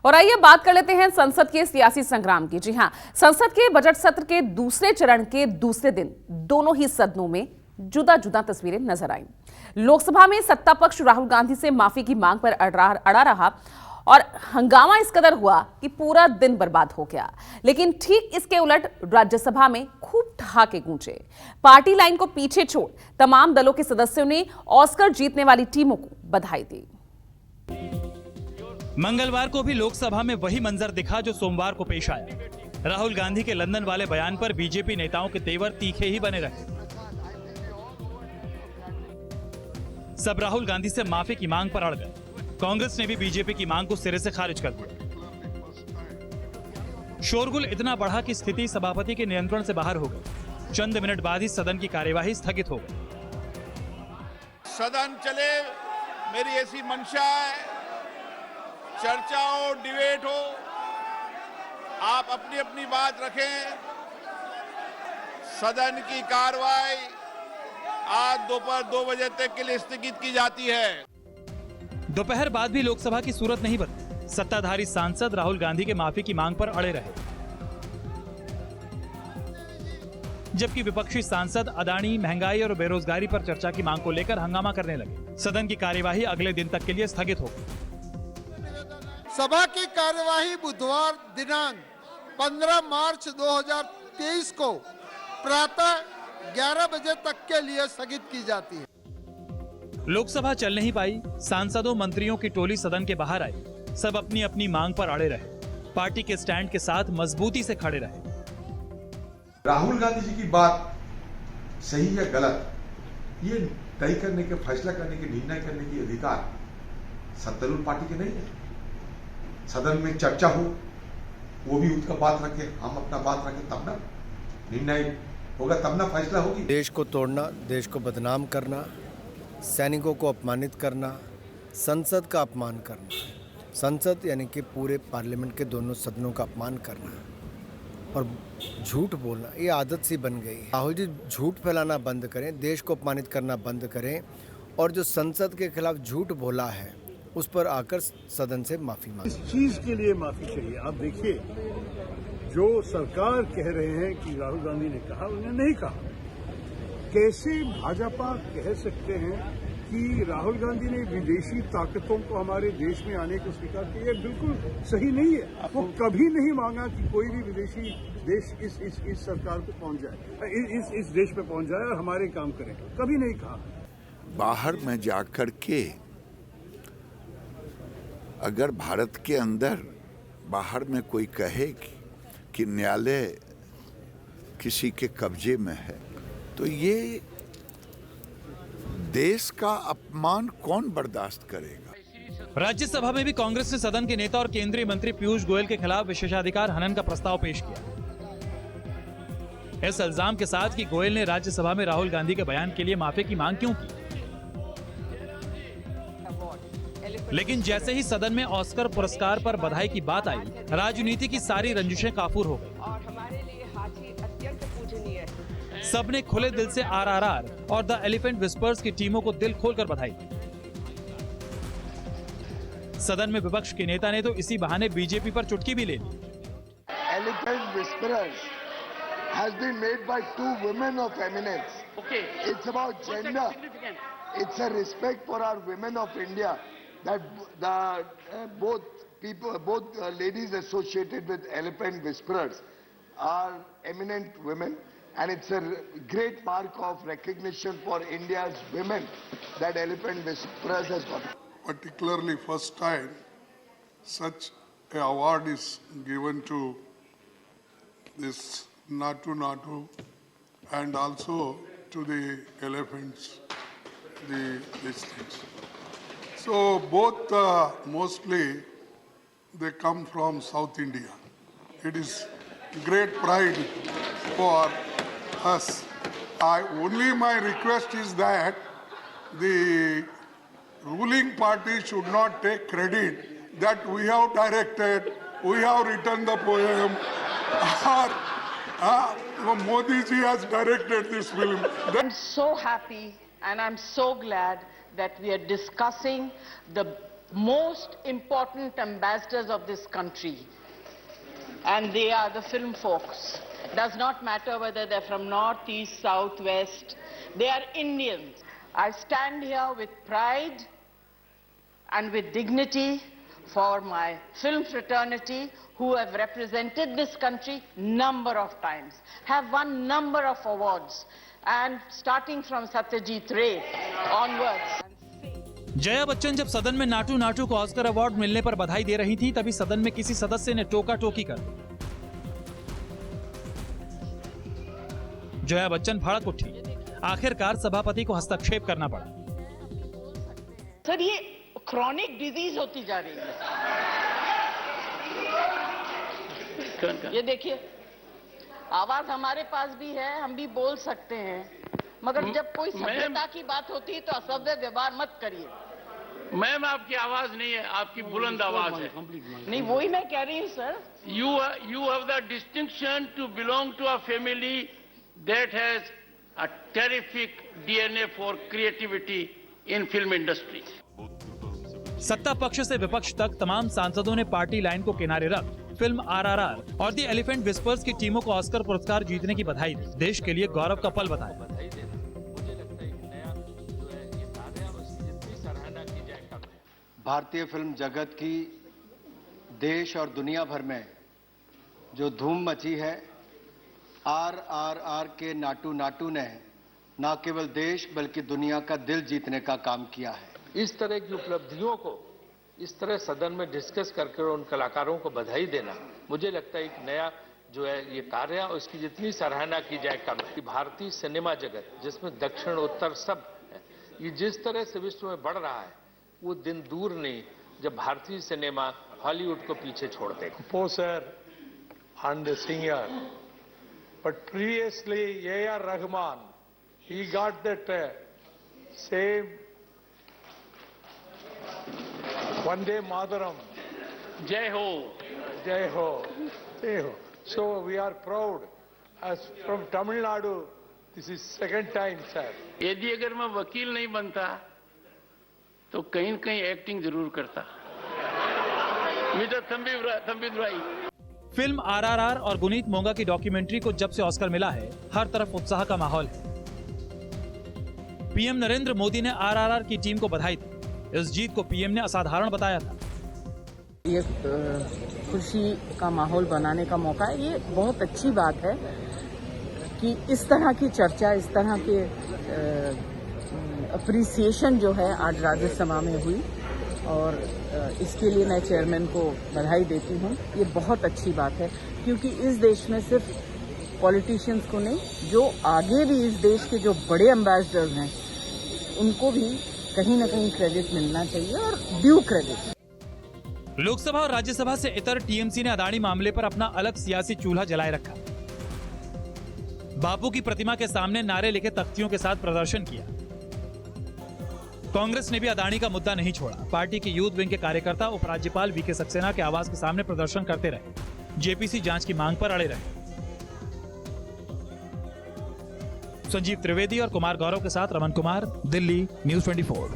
और आइए बात कर लेते हैं संसद के सियासी संग्राम की। जी हां, संसद के बजट सत्र के दूसरे चरण के दूसरे दिन दोनों ही सदनों में जुदा जुदा तस्वीरें नजर आईं। लोकसभा में सत्ता पक्ष राहुल गांधी से माफी की मांग पर अड़ा रहा और हंगामा इस कदर हुआ कि पूरा दिन बर्बाद हो गया। लेकिन ठीक इसके उलट राज्यसभा में खूब ठहाके गूंजे। पार्टी लाइन को पीछे छोड़ तमाम दलों के सदस्यों ने ऑस्कर जीतने वाली टीमों को बधाई दी। मंगलवार को भी लोकसभा में वही मंजर दिखा जो सोमवार को पेश आया। राहुल गांधी के लंदन वाले बयान पर बीजेपी नेताओं के तेवर तीखे ही बने रहे। सब राहुल गांधी से माफी की मांग पर अड़ गए। कांग्रेस ने भी बीजेपी की मांग को सिरे से खारिज कर दिया। शोरगुल इतना बढ़ा कि स्थिति सभापति के नियंत्रण से बाहर हो गई। चंद मिनट बाद ही सदन की कार्यवाही स्थगित हो गई। सदन चले, मेरी ऐसी मंशा है। चर्चा हो, डिबेट हो, आप अपनी अपनी बात रखें। सदन की कार्रवाई आज दोपहर 2 बजे तक के लिए स्थगित की जाती है। दोपहर बाद भी लोकसभा की सूरत नहीं बदली। सत्ताधारी सांसद राहुल गांधी के माफी की मांग पर अड़े रहे, जबकि विपक्षी सांसद अदानी, महंगाई और बेरोजगारी पर चर्चा की मांग को लेकर हंगामा करने लगे। सदन की कार्यवाही अगले दिन तक के लिए स्थगित हो गई। सभा की कार्यवाही बुधवार दिनांक 15 मार्च 2023 को प्रातः 11 बजे तक के लिए स्थगित की जाती है। लोकसभा चल नहीं पाई। सांसदों, मंत्रियों की टोली सदन के बाहर आई। सब अपनी अपनी मांग पर अड़े रहे। पार्टी के स्टैंड के साथ मजबूती से खड़े रहे। राहुल गांधी जी की बात सही या गलत, ये तय करने के, फैसला करने के, निर्णय करने की अधिकार सत्तारूढ़ पार्टी के नहीं है। सदन में चर्चा हो, वो भी उसका बात रखे, हम अपना बात रखें, तब ना निर्णय होगा, तब ना फैसला होगी। देश को तोड़ना, देश को बदनाम करना, सैनिकों को अपमानित करना, संसद का अपमान करना, संसद यानी कि पूरे पार्लियामेंट के दोनों सदनों का अपमान करना और झूठ बोलना, ये आदत सी बन गई है। राहुल जी झूठ फैलाना बंद करें, देश को अपमानित करना बंद करें और जो संसद के खिलाफ झूठ बोला है उस पर आकर सदन से माफी मांगे। इस चीज के लिए माफी चाहिए। आप देखिए, जो सरकार कह रहे हैं कि राहुल गांधी ने कहा, उन्होंने नहीं कहा। कैसे भाजपा कह सकते हैं कि राहुल गांधी ने विदेशी ताकतों को हमारे देश में आने को स्वीकार किया? ये बिल्कुल सही नहीं है। वो कभी नहीं मांगा कि कोई भी विदेशी देश इस सरकार को पहुंच जाए, इस देश में पहुंच जाए और हमारे काम करे, कभी नहीं कहा। बाहर में जाकर के अगर भारत के अंदर बाहर में कोई कहे कि न्यायालय किसी के कब्जे में है, तो ये देश का अपमान कौन बर्दाश्त करेगा। राज्यसभा में भी कांग्रेस ने सदन के नेता और केंद्रीय मंत्री पीयूष गोयल के खिलाफ विशेषाधिकार हनन का प्रस्ताव पेश किया। इस इल्जाम के साथ कि गोयल ने राज्यसभा में राहुल गांधी के बयान के लिए माफी की मांग क्यों की। लेकिन जैसे ही सदन में ऑस्कर पुरस्कार पर बधाई की बात आई, राजनीति की सारी रंजिशें काफूर हो गई। सबने खुले दिल से आरआरआर और द एलिफेंट विस्पर्स की टीमों को दिल खोलकर बधाई दी। सदन में विपक्ष के नेता ने तो इसी बहाने बीजेपी पर चुटकी भी ले ली। Elephant Whispers has been made by 2 women of eminence. Okay. It's about gender. It's a respect for our women of India that both ladies associated with Elephant Whisperers are eminent women, and it's a great mark of recognition for India's women that Elephant Whisperers has got. Particularly first time such an award is given to this Natu and also to the elephants, these things. So both mostly they come from South India. It is great pride for us. Only my request is that the ruling party should not take credit that we have directed, we have written the poem, or Modi ji has directed this film. I'm so happy and I'm so glad that we are discussing the most important ambassadors of this country, and they are the film folks. Does not matter whether they're from north, east, south, west. They are Indians. I stand here with pride and with dignity for my film fraternity who have represented this country number of times, have won number of awards, and starting from Satyajit Ray onwards. Jaya Bachchan जब सदन में नाटू नाटू को Oscar award मिलने पर बधाई दे रही थी, तभी सदन में किसी सदस्य ने टोका टोकी कर दी। जया बच्चन भड़क उठी। आखिरकार सभापति को हस्तक्षेप करना पड़ा। सर, ये क्रॉनिक डिजीज होती जा रही है। ये देखिए, आवाज हमारे पास भी है, हम भी बोल सकते हैं, मगर जब कोई सभ्यता की बात होती है तो असभ्य व्यवहार मत करिए। मैम, आपकी आवाज नहीं है, आपकी बुलंद आवाज है। नहीं, वही मैं कह रही हूँ sir. You have the distinction to belong to a family that has a terrific DNA for creativity in film industry. सत्ता पक्ष से विपक्ष तक तमाम सांसदों ने पार्टी लाइन को किनारे रख फिल्म RRR और द एलिफेंट विस्पर्स की टीमों को ऑस्कर पुरस्कार जीतने की बधाई दी। देश के लिए गौरव का पल बताया। भारतीय फिल्म जगत की देश और दुनिया भर में जो धूम मची है, RRR के नाटू नाटू ने न केवल देश बल्कि दुनिया का दिल जीतने का काम किया है। इस तरह की उपलब्धियों को इस तरह सदन में डिस्कस करके उन कलाकारों को बधाई देना, मुझे लगता है एक नया जो है ये कार्य है और इसकी जितनी सराहना की जाए कम है। भारतीय सिनेमा जगत जिसमें दक्षिण उत्तर सब है, ये जिस तरह से विश्व में बढ़ रहा है, वो दिन दूर नहीं जब भारतीय सिनेमा हॉलीवुड को पीछे छोड़ देगा। Composer and the singer, but previously A.R. Rahman, he got that same Vande Mataram. Jai Ho. Jai Ho. Jai Ho. So we are proud. As from Tamil Nadu, this is second time, sir. यदि अगर मैं वकील नहीं बनता तो कहीं न कहीं एक्टिंग जरूर करता। मिस्टर थंबी भाई। फिल्म RRR और गुनीत मोंगा की डॉक्यूमेंट्री को जब से ऑस्कर मिला है, हर तरफ उत्साह का माहौल है। पीएम नरेंद्र मोदी ने RRR की टीम को बधाई दी। इस जीत को पीएम ने असाधारण बताया था। ये खुशी का माहौल बनाने का मौका है। ये बहुत अच्छी बात है कि इस तरह की चर्चा, इस तरह के अप्रिसिएशन जो है आज राज्यसभा में हुई और इसके लिए मैं चेयरमैन को बधाई देती हूँ। ये बहुत अच्छी बात है क्योंकि इस देश में सिर्फ पॉलिटिशियंस को नहीं, जो आगे भी इस देश के जो बड़े एम्बेसडर्स हैं उनको भी कहीं ना कहीं क्रेडिट मिलना चाहिए और ड्यू क्रेडिट। लोकसभा और राज्यसभा से इतर टीएमसी ने अदानी मामले पर अपना अलग सियासी चूल्हा जलाए रखा। बापू की प्रतिमा के सामने नारे लिखे तख्तियों के साथ प्रदर्शन किया। कांग्रेस ने भी अदानी का मुद्दा नहीं छोड़ा। पार्टी के यूथ विंग के कार्यकर्ता उपराज्यपाल वीके सक्सेना के आवास के सामने प्रदर्शन करते रहे। जेपीसी जांच की मांग पर अड़े रहे। संजीव त्रिवेदी और कुमार गौरव के साथ रमन कुमार, दिल्ली, News 24।